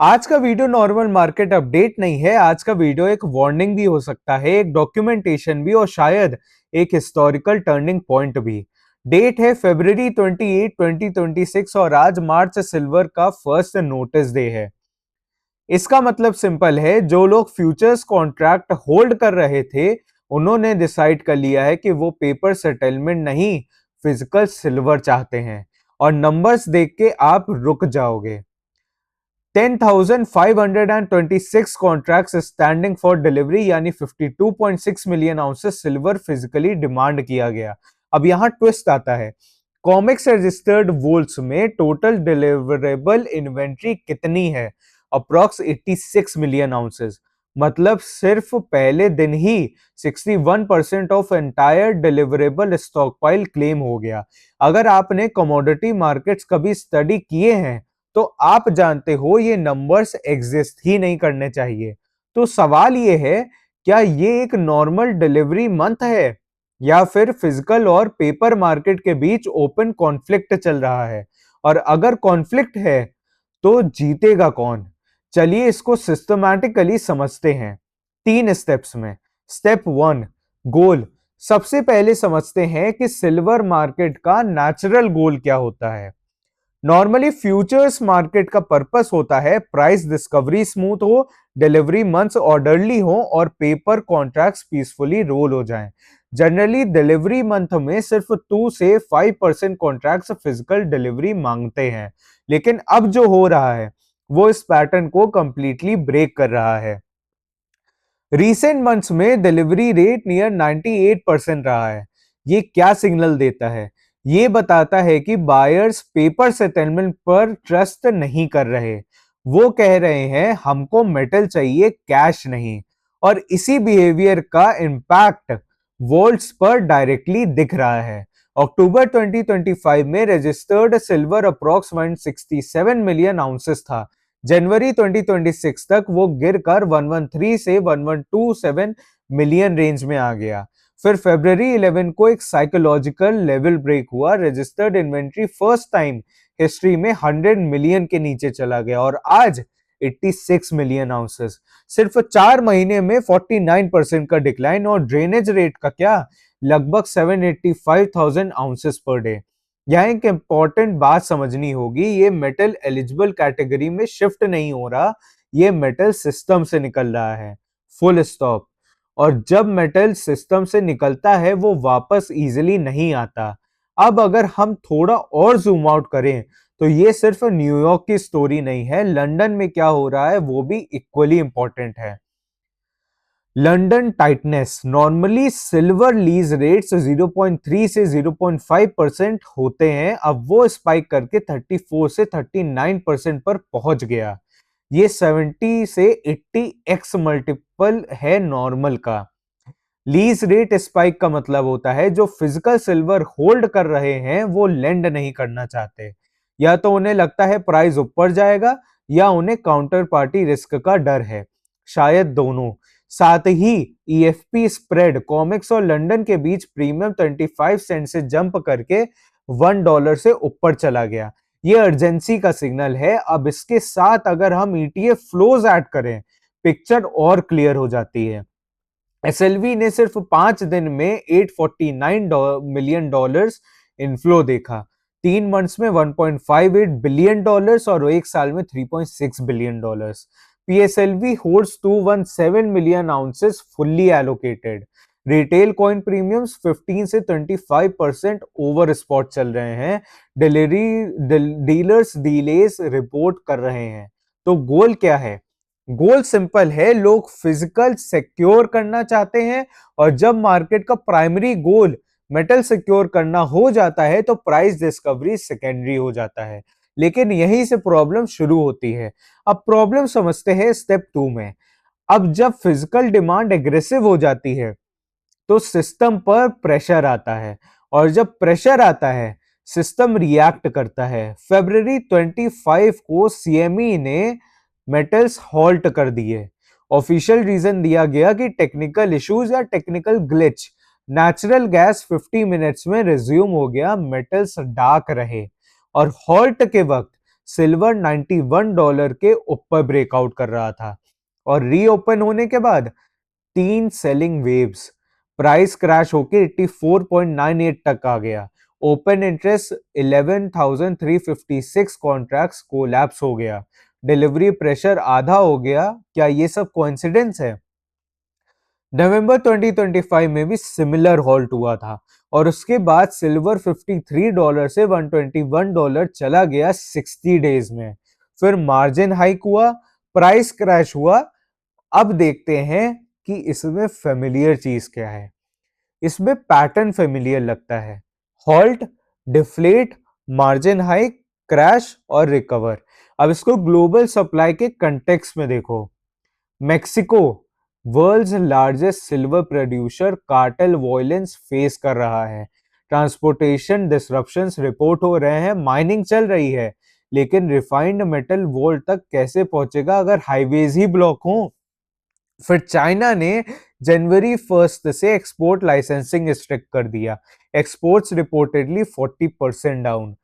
आज का video normal market update नहीं है। आज का वीडियो एक वार्निंग भी हो सकता है, एक डॉक्यूमेंटेशन भी और शायद एक हिस्टोरिकल टर्निंग पॉइंट भी। डेट है फरवरी 28 2026 और आज मार्च सिल्वर का फर्स्ट नोटिस डे है। इसका मतलब सिंपल है, जो लोग फ्यूचर्स कॉन्ट्रैक्ट होल्ड कर रहे थे उन्होंने डिसाइड कर लिया है कि वो पेपर सेटलमेंट नहीं, फिजिकल सिल्वर चाहते हैं। और नंबर्स देख के आप रुक जाओगे। 10,526 कॉन्ट्रैक्ट्स स्टैंडिंग फॉर डिलीवरी यानी 52.6 million ounces silver physically demand किया गया। अब यहां ट्विस्ट आता है, कॉमिक्स रजिस्टर्ड वोल्ट्स में टोटल डिलीवरेबल इन्वेंट्री कितनी है? Approx 86 million ounces. मतलब सिर्फ पहले दिन ही 61% of entire deliverable stockpile claim हो गया। अगर आपने कमोडिटी मार्केट्स कभी स्टडी किए हैं तो आप जानते हो ये नंबर्स एग्जिस्ट ही नहीं करने चाहिए। तो सवाल ये है, क्या ये एक नॉर्मल डिलीवरी मंथ है या फिर फिजिकल और पेपर मार्केट के बीच ओपन कॉन्फ्लिक्ट चल रहा है? और अगर कॉन्फ्लिक्ट है तो जीतेगा कौन? चलिए इसको सिस्टमैटिकली समझते हैं 3 स्टेप्स में। स्टेप 1, गोल। सबसे पहले समझते हैं कि सिल्वर मार्केट का नेचुरल गोल क्या होता है। नॉर्मली फ्यूचर्स मार्केट का पर्पस होता है प्राइस डिस्कवरी स्मूथ हो, डिलीवरी मंथ्स ऑर्डरली हो और पेपर कॉन्ट्रैक्ट्स पीसफुली रोल हो जाएं। जनरली डिलीवरी मंथ में सिर्फ 2 से 5% कॉन्ट्रैक्ट्स फिजिकल डिलीवरी मांगते हैं, लेकिन अब जो हो रहा है वो इस पैटर्न को कंप्लीटली ब्रेक कर रहा है। रिसेंट मंथ्स में डिलीवरी रेट नियर 98% रहा है। ये क्या सिग्नल देता है? ये बताता है कि बायर्स पेपर सेटलमेंट पर ट्रस्ट नहीं कर रहे। वो कह रहे हैं हमको मेटल चाहिए, कैश नहीं। और इसी बिहेवियर का इम्पैक्ट वोल्ट्स पर डायरेक्टली दिख रहा है। अक्टूबर 2025 में registered silver approx 167 million ounces था। जनवरी 2026 तक वो गिरकर 113 से 1127 मिलियन रेंज में आ गया। फिर फरवरी 11 को एक साइकोलॉजिकल लेवल ब्रेक हुआ। Registered inventory first time history में 100 मिलियन के नीचे चला गया और आज 86 मिलियन आउंसेस। सिर्फ 4 महीने में 49% का डिक्लाइन। और ड्रेनेज रेट का क्या? लगभग 785,000 आउंसेस पर डे। यहाँ एक इंपॉर्टेंट बात समझनी होगी, ये मेटल एलिजिबल कैटेगरी में शिफ्ट नहीं हो रहा, ये मेटल सिस्टम से निकल रहा है। Full stop. और जब मेटल सिस्टम से निकलता है वो वापस इजीली नहीं आता। अब अगर हम थोड़ा और जूम आउट करें तो ये सिर्फ न्यूयॉर्क की स्टोरी नहीं है, लंदन में क्या हो रहा है वो भी इक्वली इंपॉर्टेंट है। London tightness. Normally silver lease rates 0.3 से 0.5% होते हैं, अब वो स्पाइक करके 34 से 39% पर पहुंच गया। ये 70 से 80x मल्टीपल है नॉर्मल का। लीज रेट स्पाइक का मतलब होता है जो फिजिकल सिल्वर होल्ड कर रहे हैं वो लेंड नहीं करना चाहते। या तो उन्हें लगता है प्राइस ऊपर जाएगा या उन्हें काउंटर पार्टी रिस्क का डर है, शायद दोनों। साथ ही ईएफपी स्प्रेड कॉमिक्स और लंदन के बीच प्रीमियम 25 सेंट से जंप करके $1 से ऊपर चला गया। ये अर्जेंसी का सिग्नल है। अब इसके साथ अगर हम ईटीएफ फ्लोज ऐड करें, पिक्चर और क्लियर हो जाती है। एसएलवी ने सिर्फ 5 दिन में $849 मिलियन इनफ्लो देखा। 3 मंथ्स में $1.58 बिलियन और एक साल में $3.6 billion. PSLV holds 217 million ounces fully allocated. Retail coin premiums 15 से 25% ओवर स्पॉट चल रहे हैं। डीलर्स डिलेस रिपोर्ट कर रहे हैं। तो गोल क्या है? गोल सिंपल है, लोग फिजिकल सिक्योर करना चाहते हैं और जब मार्केट का प्राइमरी गोल मेटल सिक्योर करना हो जाता है तो प्राइस डिस्कवरी सेकेंडरी हो जाता है। लेकिन यहीं से प्रॉब्लम शुरू होती है। अब प्रॉब्लम समझते हैं स्टेप 2 में। अब जब फिजिकल डिमांड एग्रेसिव हो जाती है तो सिस्टम पर प्रेशर आता है और जब प्रेशर आता है सिस्टम रिएक्ट करता है। फरवरी 25 को सीएमई ने मेटल्स हॉल्ट कर दिए। ऑफिशियल रीजन दिया गया कि टेक्निकल इश्यूज या technical glitch. Natural gas 50 minutes में रिज्यूम हो गया, मेटल्स डार्क रहे। और हॉल्ट के वक्त सिल्वर $91 के ऊपर ब्रेकआउट कर रहा था और रीओपन होने के बाद 3 सेलिंग वेव्स, प्राइस क्रैश होके 84.98 तक आ गया। ओपन इंटरेस्ट 11,356 कॉन्ट्रैक्ट्स कोलैप्स हो गया। डिलीवरी प्रेशर आधा हो गया। क्या ये सब कोइंसिडेंस है? नवंबर 2025 में भी सिमिलर हॉल्ट हुआ था और उसके बाद सिल्वर $53 से $121 चला गया 60 डेज में। फिर मार्जिन हाइक हुआ, प्राइस क्रैश हुआ। अब देखते हैं कि इसमें फेमिलियर चीज क्या है। इसमें पैटर्न फेमिलियर लगता है। Halt, deflate, margin hike, crash और रिकवर। अब इसको ग्लोबल सप्लाई के कंटेक्स्ट में देखो। Mexico, world's largest silver producer, cartel violence face कर रहा है। ट्रांसपोर्टेशन डिसरप्शंस रिपोर्ट हो रहे हैं, माइनिंग चल रही है, लेकिन रिफाइंड मेटल वर्ल्ड तक कैसे पहुंचेगा अगर हाईवेज ही ब्लॉक हों? फिर चाइना ने जनवरी 1 से एक्सपोर्ट लाइसेंसिंग स्ट्रिक्ट कर दिया। एक्सपोर्ट्स रिपोर्टेडली 40% डाउन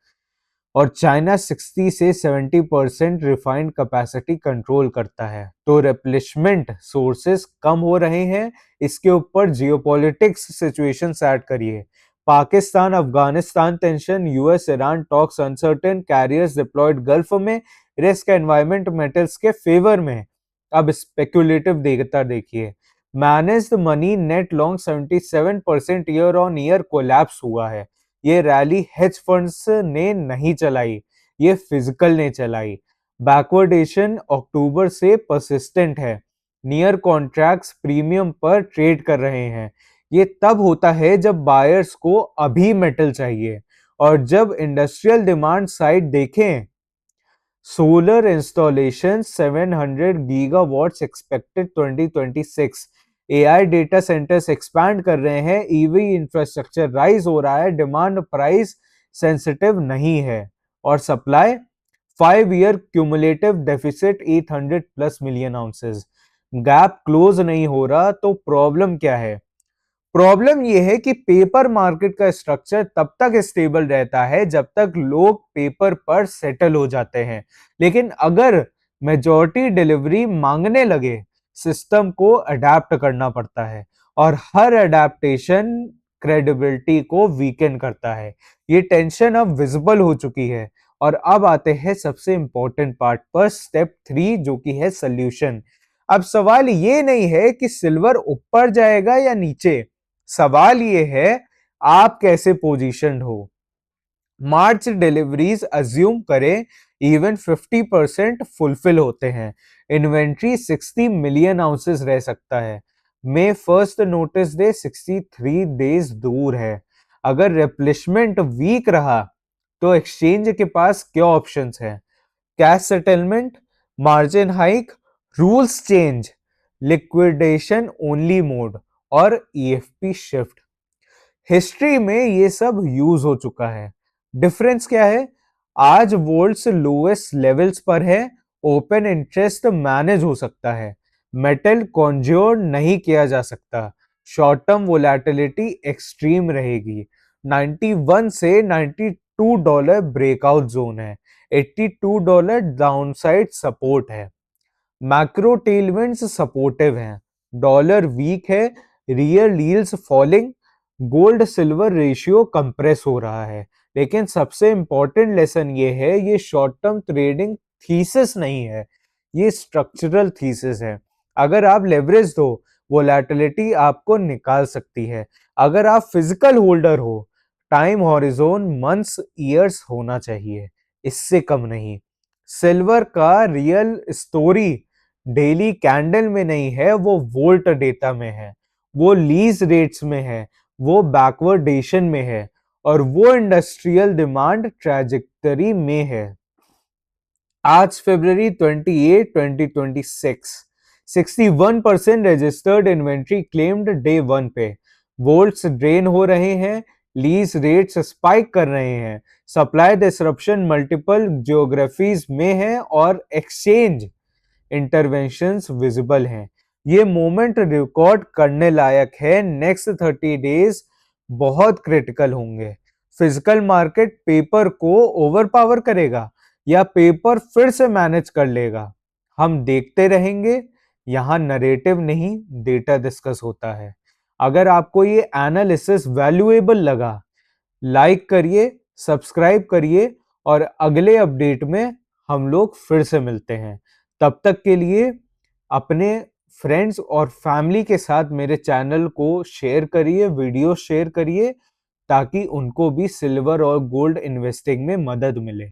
और चाइना 60 से 70% रिफाइंड कैपेसिटी कंट्रोल करता है, तो रिप्लेसमेंट सोर्सेस कम हो रहे हैं। इसके ऊपर जियोपॉलिटिक्स सिचुएशन ऐड करिए। Pakistan Afghanistan tension, US Iran talks uncertain, carriers deployed gulf में, रिस्क एनवायरमेंट मेटल्स के फेवर में। अब स्पेक्युलेटिव देता देखिए। Managed money net long 77% year on year collapse हुआ है। ये रैली हेज फंड्स ने नहीं चलाई, ये फिजिकल ने चलाई। बैकवर्डेशन अक्टूबर से परसिस्टेंट है। नियर कॉन्ट्रैक्ट्स प्रीमियम पर ट्रेड कर रहे हैं। ये तब होता है जब बायर्स को अभी मेटल चाहिए। और जब इंडस्ट्रियल डिमांड साइड देखें, solar installation 700 gigawatts expected 2026। AI data centres expand कर रहे हैं, ईवी इंफ्रास्ट्रक्चर राइज हो रहा है, डिमांड प्राइस सेंसिटिव नहीं है। और supply 5 year cumulative deficit 800 plus million ounces. Gap close नहीं हो रहा, तो प्रॉब्लम क्या है? प्रॉब्लम यह है कि पेपर मार्केट का स्ट्रक्चर तब तक स्टेबल रहता है जब तक लोग पेपर पर सेटल हो जाते हैं, लेकिन अगर मेजॉरिटी डिलीवरी मांगने लगे, सिस्टम को अडेप्ट करना पड़ता है और हर अडेप्टेशन क्रेडिबिलिटी को वीकेंड करता है। ये टेंशन अब विजिबल हो चुकी है और अब आते हैं सबसे इंपॉर्टेंट पार्ट पर, स्टेप 3, जो कि है सोल्यूशन। अब सवाल ये नहीं है कि सिल्वर ऊपर जाएगा या नीचे, सवाल ये है आप कैसे पोजीशन्ड हो। मार्च डिलीवरीज अज्यूम करें इवन 50% फुलफिल होते हैं, इन्वेंट्री 60 मिलियन आउंसेस रह सकता है। मे 1 नोटिस डे 63 डेज दूर है। अगर रिप्लेसमेंट वीक रहा तो एक्सचेंज के पास क्या ऑप्शंस हैं? Cash settlement, margin hike, rules change, liquidation only mode और ईएफपी शिफ्ट। हिस्ट्री में ये सब यूज हो चुका है। डिफरेंस क्या है? आज वोल्ट्स लोएस्ट लेवल्स पर है, ओपन इंटरेस्ट मैनेज हो सकता है, मेटल कॉन्ज्योर नहीं किया जा सकता, शॉर्ट टर्म वोलेटिलिटी एक्सट्रीम रहेगी। 91 से $92 ब्रेकआउट जोन है, $82 डाउनसाइड सपोर्ट है। मैक्रो टेलविंड्स सपोर्टिव हैं, डॉलर वीक है, real yields falling, gold silver ratio compress हो रहा है। लेकिन सबसे इंपॉर्टेंट लेसन ये है, ये शॉर्ट टर्म ट्रेडिंग थीसिस नहीं है, ये स्ट्रक्चरल थीसिस है। अगर आप लेवरेज दो, वोलेटिलिटी आपको निकाल सकती है। अगर आप फिजिकल होल्डर हो, टाइम हॉरिजोन मंथ्स ईयर्स होना चाहिए, इससे कम नहीं। सिल्वर का रियल स्टोरी डेली कैंडल में नहीं है, वो वोल्ट डेटा में है, वो लीज रेट्स में है, वो बैकवर्डेशन में है और वो इंडस्ट्रियल डिमांड ट्रैजेक्टरी में है। आज फरवरी 28, 2026, 61% रजिस्टर्ड इन्वेंट्री क्लेम्ड डे 1 पे। वोल्ट्स ड्रेन हो रहे हैं, लीज रेट्स स्पाइक कर रहे हैं, सप्लाई डिसरप्शन मल्टीपल ज्योग्राफीज में है और एक्सचेंज इंटरवेंशंस विजिबल हैं। ये मोमेंट रिकॉर्ड करने लायक है। नेक्स्ट 30 डेज बहुत क्रिटिकल होंगे। फिजिकल मार्केट पेपर को ओवरपावर करेगा, या पेपर फिर से मैनेज कर लेगा? हम देखते रहेंगे। यहाँ नरेटिव नहीं, डेटा डिस्कस होता है। अगर आपको ये एनालिसिस वैल्यूएबल लगा, लाइक करिए, सब्सक्राइब करिए और अगले अपडेट में हम लोग फिर से मिलते हैं। तब तक के लिए अपने फ्रेंड्स और फैमिली के साथ मेरे चैनल को शेयर करिए, वीडियो शेयर करिए, ताकि उनको भी सिल्वर और गोल्ड इन्वेस्टिंग में मदद मिले।